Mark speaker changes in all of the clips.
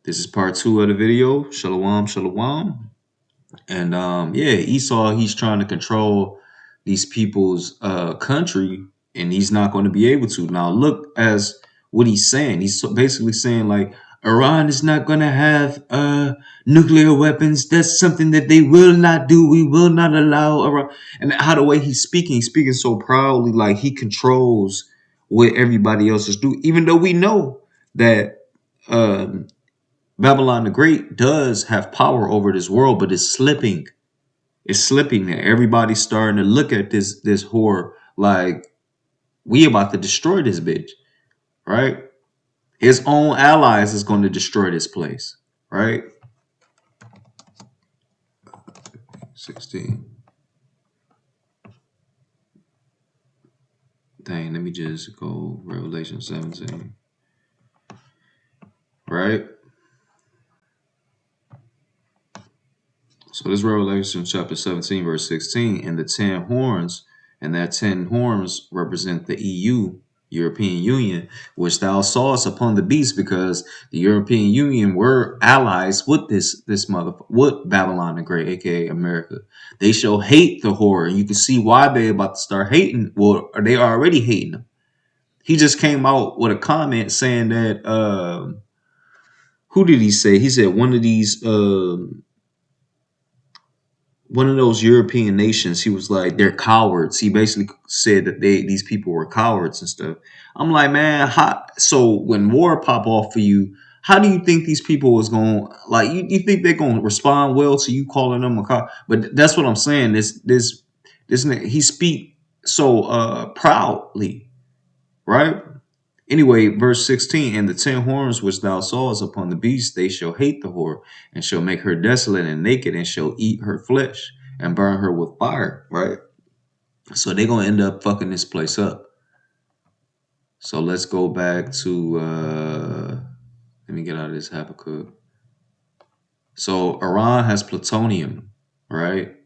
Speaker 1: This is part 2 of the video. Shalom, shalom. And yeah, Esau, he's trying to control these people's country, and he's not going to be able to. Now, look as what he's saying. He's basically saying like Iran is not going to have nuclear weapons. That's something that they will not do. We will not allow Iran. And how the way he's speaking so proudly, like he controls what everybody else is doing, even though we know that Babylon the Great does have power over this world, but it's slipping. It's slipping there. Everybody's starting to look at this whore like we about to destroy this bitch, right? His own allies is going to destroy this place, right? 16. Dang, let me just go Revelation 17. Right? So this Revelation chapter 17, verse 16, and the 10 horns, and that 10 horns represent the EU, European Union, which thou sawest upon the beast, because the European Union were allies with with Babylon the Great, aka America. They shall hate the whore, and you can see why they about to start hating. Well, they already hating them. He just came out with a comment saying that who did he say? He said one of these one of those European nations, he was like, they're cowards. He basically said that these people were cowards and stuff. I'm like, man, so when war pop off for you, how do you think these people was going, like, you think they're going to respond well to you calling them a coward? But that's what I'm saying. He speak so proudly, right? Anyway, verse 16, and the 10 horns which thou sawest upon the beast, they shall hate the whore, and shall make her desolate and naked, and shall eat her flesh, and burn her with fire, right? So they're going to end up fucking this place up. So let's go back to, let me get out of this Habakkuk. So Iran has plutonium, right?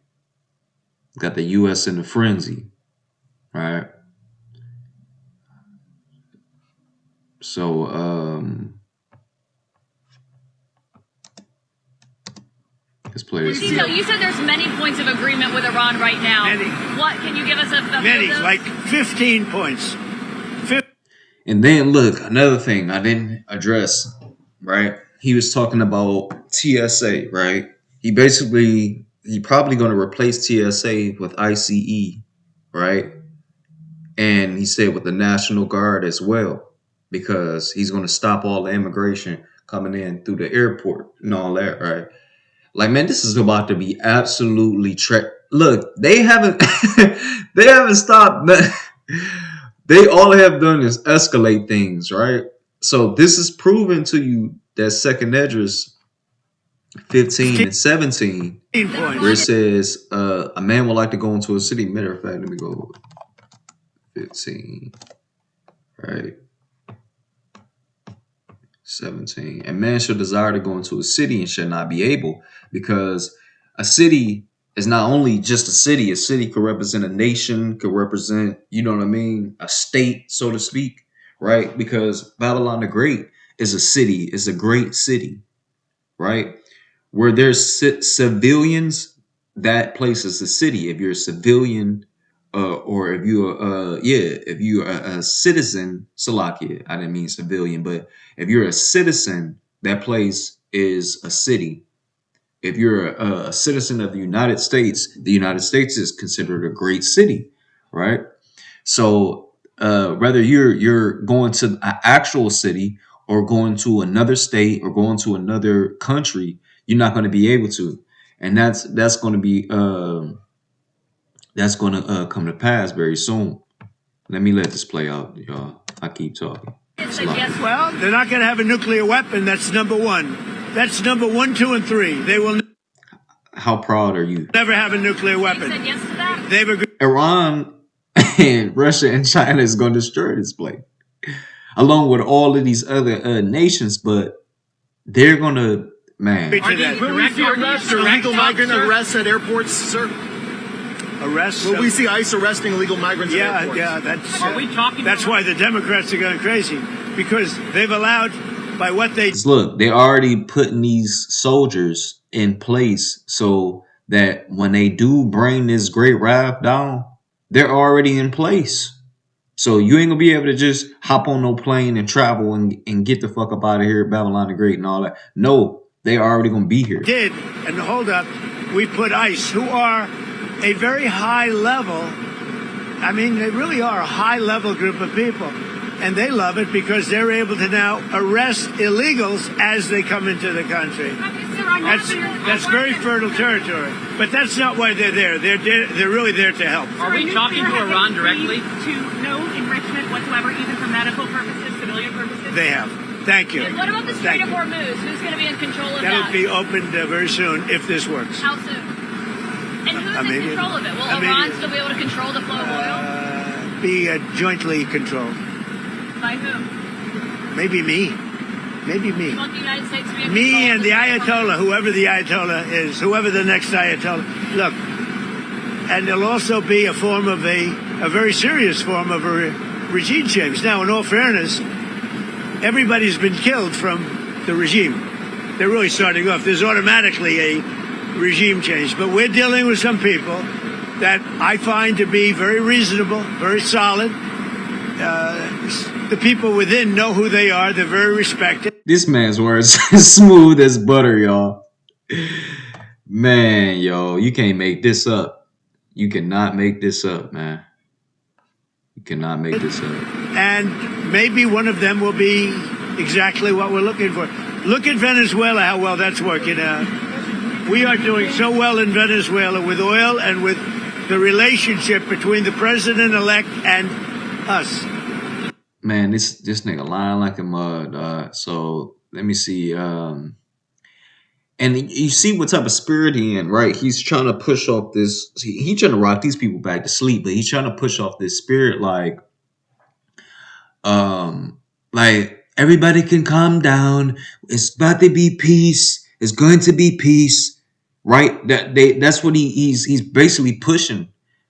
Speaker 1: Got the U.S. in a frenzy, right? So, let's play this.
Speaker 2: So you said there's many points of agreement with Iran right now.
Speaker 3: Many.
Speaker 2: What, can you give us a
Speaker 3: Many, like 15 points.
Speaker 1: And then look, another thing I didn't address, right? He was talking about TSA, right? He probably going to replace TSA with ICE, right? And he said with the National Guard as well, because he's going to stop all the immigration coming in through the airport and all that, right? Like, man, this is about to be absolutely look, they haven't they haven't stopped. They all have done is escalate things, right? So this is proven to you that Second Esdras 15 and 17, where it says a man would like to go into a city. Matter of fact, let me go 15, right? 17. And man shall desire to go into a city and shall not be able, because a city is not only just a city. A city could represent a nation, could represent, you know what I mean, a state, so to speak, right? Because Babylon the Great is a city, is a great city, right? Where there's civilians, that place is a city. If you're a civilian, or if you're a citizen, Salakia, I didn't mean civilian, but if you're a citizen, that place is a city. If you're a citizen of the United States is considered a great city, right? So whether you're going to an actual city or going to another state or going to another country, you're not going to be able to, and that's going to be come to pass very soon. Let me let this play out, y'all. I keep talking.
Speaker 3: Well, they're not going to have a nuclear weapon. That's number one. That's number 1, 2, and 3. They will.
Speaker 1: How proud are you?
Speaker 3: Never have a nuclear weapon.
Speaker 2: You said yes to that?
Speaker 3: They've agreed.
Speaker 1: Iran and Russia and China is going to destroy this place, along with all of these other nations. But they're going to, man.
Speaker 4: Will we see illegal migrant arrests at airports, sir?
Speaker 3: Arrests?
Speaker 4: Will we see ICE arresting illegal migrants at airports?
Speaker 3: Yeah, that's.
Speaker 2: Are we talking
Speaker 3: That's why the Democrats are going crazy, because they've allowed by what they
Speaker 1: 'Cause look, they're already putting these soldiers in place so that when they do bring this great wrath down, they're already in place. So you ain't gonna be able to just hop on no plane and travel and get the fuck up out of here, Babylon the Great and all that. No, they already gonna be here.
Speaker 3: did, and hold up, we put ICE, who are a very high level, I mean, they really are a high level group of people. And they love it because they're able to now arrest illegals as they come into the country. That's very fertile territory. But that's not why they're there. They're really there to help.
Speaker 5: Are we talking to Iran directly?
Speaker 6: To no enrichment whatsoever, even for medical purposes, civilian purposes?
Speaker 3: They have. Thank you.
Speaker 2: And what about the Strait of Hormuz? Who's going to be in control of that?
Speaker 3: That'll be opened very soon if this works.
Speaker 2: How soon? And who's in control of it? Will Iran still be able to control the flow of oil?
Speaker 3: Be jointly controlled.
Speaker 2: By whom?
Speaker 3: Maybe me. Maybe me.
Speaker 2: You want the United States to be in
Speaker 3: Me
Speaker 2: control
Speaker 3: and
Speaker 2: of
Speaker 3: the
Speaker 2: flow of oil?
Speaker 3: Ayatollah, whoever the Ayatollah is, whoever the next Ayatollah. Look, and there'll also be a form of a very serious form of a regime change. Now, in all fairness, everybody's been killed from the regime. They're really starting off. There's automatically a regime change. But we're dealing with some people that I find to be very reasonable, very solid. The people within know who they are. They're very respected.
Speaker 1: This man's words is smooth as butter, y'all. Man, yo, you can't make this up. You cannot make this up, man. You cannot make this up.
Speaker 3: And maybe one of them will be exactly what we're looking for. Look at Venezuela, how well that's working out. We are doing so well in Venezuela with oil and with the relationship between the president-elect and us.
Speaker 1: Man, this nigga lying like a mud. So let me see. And you see what type of spirit he in, right? He's trying to push off this. He's trying to rock these people back to sleep, but he's trying to push off this spirit, like everybody can calm down. It's about to be peace. It's going to be peace, right? That's what he's basically pushing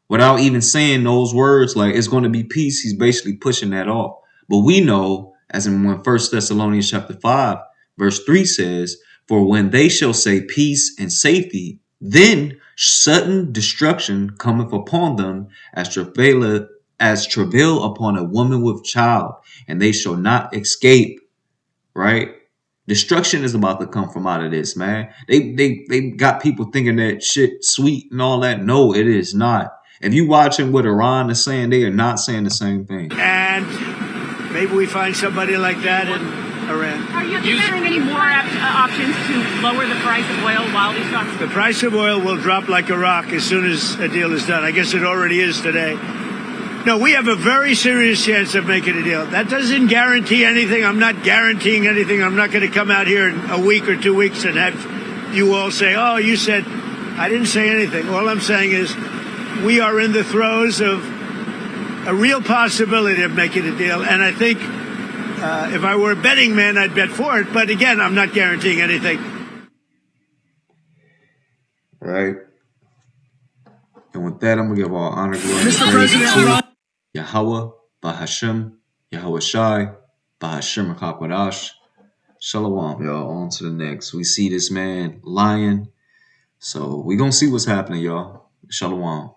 Speaker 1: without even saying those words. Like it's going to be peace. He's basically pushing that off. But we know, as in when 1 Thessalonians chapter 5, verse 3 says, "For when they shall say peace and safety, then sudden destruction cometh upon them as travail upon a woman with child, and they shall not escape." Right? Destruction is about to come from out of this, man. They got people thinking that shit sweet and all that. No, it is not. If you watching what Iran is saying, they are not saying the same thing.
Speaker 3: And maybe we find somebody like that in Iran.
Speaker 6: Are you considering any more options to lower the price of oil while these talks?
Speaker 3: The price of oil will drop like a rock as soon as a deal is done. I guess it already is today. No, we have a very serious chance of making a deal. That doesn't guarantee anything. I'm not guaranteeing anything. I'm not going to come out here in a week or 2 weeks and have you all say, "Oh, you said." I didn't say anything. All I'm saying is we are in the throes of a real possibility of making a deal. And I think if I were a betting man, I'd bet for it. But again, I'm not guaranteeing anything.
Speaker 1: Right? And with that, I'm going to give all honor, glory,
Speaker 4: Mr.
Speaker 1: and praise
Speaker 4: President,
Speaker 1: to Yahweh, Bahashem, Yahweh Shai, Bahashem HaKakwadash. Shalom, y'all. On to the next. We see this man lying. So we going to see what's happening, y'all. Shalom.